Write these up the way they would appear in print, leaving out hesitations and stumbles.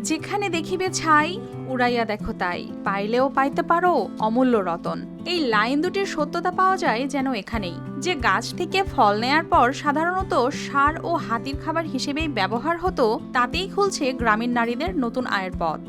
যেখানে দেখিবে ছাই উড়াইয়া দেখো তাই, পাইলেও পাইতে পারো অমূল্য রতন। এই লাইন দুটির সত্যতা পাওয়া যায় যেন এখানেই, যে গাছ থেকে ফল নেয়ার পর সাধারণত সার ও হাতির খাবার হিসেবেই ব্যবহার হতো, তাতেই খুলছে গ্রামীণ নারীদের নতুন আয়ের পথ।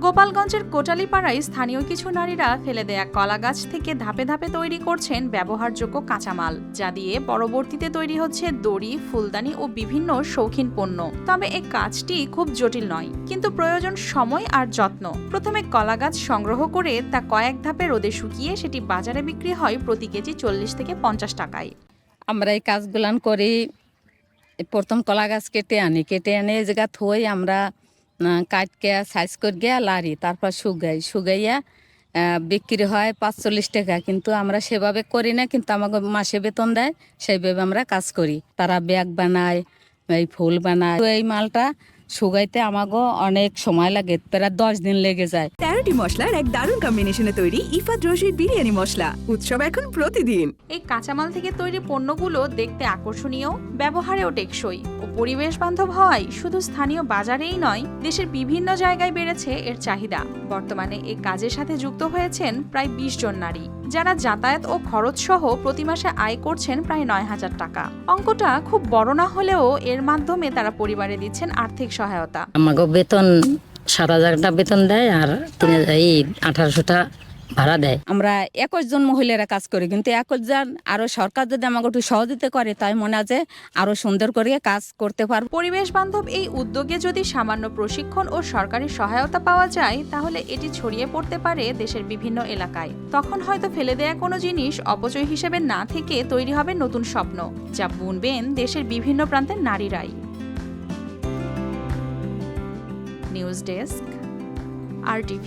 গোপালগঞ্জের কোটালীপাড়ায় স্থানীয় কিছু নারীরা ফেলে দেয়া কলা গাছ থেকে ধাপে ধাপে তৈরি করছেন ব্যবহারযোগ্য কাঁচামাল, যা দিয়ে পরবর্তীতে তৈরি হচ্ছে দড়ি, ফুলদানি ও বিভিন্ন শৌখিন পণ্য। তবে এই কাজটি খুব জটিল নয়, কিন্তু প্রয়োজন সময় আর যত্ন। প্রথমে কলা গাছ সংগ্রহ করে তা কয়েক ধাপে রোদে শুকিয়ে সেটি বাজারে বিক্রি হয় প্রতি কেজি 40 থেকে 50 টাকায়। আমরা এই কাজগুলান করি, প্রথম কলা গাছ কেটে এনে এই জায়গা থই, আমরা কাটকে সাইজ করিয়া লারি, তারপর শুগাইয়া বিক্রি হয় 45 টাকা। কিন্তু আমরা সেভাবে করি না, কিন্তু আমাকে মাসে বেতন দেয়, সেইভাবে আমরা কাজ করি। তারা ব্যাগ বানায়, এই ফুল বানায়। তো এই মালটা শুগাইতে আমাকে অনেক সময় লাগে, প্রায় 10 দিন লেগে যায়। 13টি মশলার এক দারুণ কম্বিনেশনে তৈরি ইফাত রশিদ বিরিয়ানি মশলা, উৎসব এখন প্রতিদিন। এই কাঁচামাল থেকে তৈরি পণ্যগুলো দেখতে আকর্ষণীয়, ব্যবহারেও টেকসই ও পরিবেশ বান্ধব হয় শুধু স্থানীয় বাজারেই নয়, দেশের বিভিন্ন জায়গায় বেড়েছে এর চাহিদা। বর্তমানে এই কাজের সাথে যুক্ত হয়েছেন প্রায় 20 জন নারী, যারা যাতায়াত ও খরচ সহ প্রতি মাসে আয় করছেন প্রায় 9,000 টাকা। অঙ্কটা খুব বড় না হলেও এর মাধ্যমে তারা পরিবারে দিচ্ছেন আর্থিক সহায়তা। আমাকে বেতন 7,000 টাকা বেতন দেয়, আর 1800 টাকা ভাড়া দেয়। আমরা 21 জন মহিলারা কাজ করি, কিন্তু 21 জন আরো সরকার যদি আমাকে একটু সহযোগিতা করে, তাই মনে আছে আরো সুন্দর করে কাজ করতে পারবো। পরিবেশ বান্ধব এই উদ্যোগে যদি সামান্য প্রশিক্ষণ ও সরকারি সহায়তা পাওয়া যায়, তাহলে এটি ছড়িয়ে পড়তে পারে দেশের বিভিন্ন এলাকায়। তখন হয়তো ফেলে দেয়া কোনো জিনিস অপচয় হিসেবে না থেকে তৈরি হবে নতুন স্বপ্ন, যা বুনবেন দেশের বিভিন্ন প্রান্তের নারীরাই। News desk, RTV।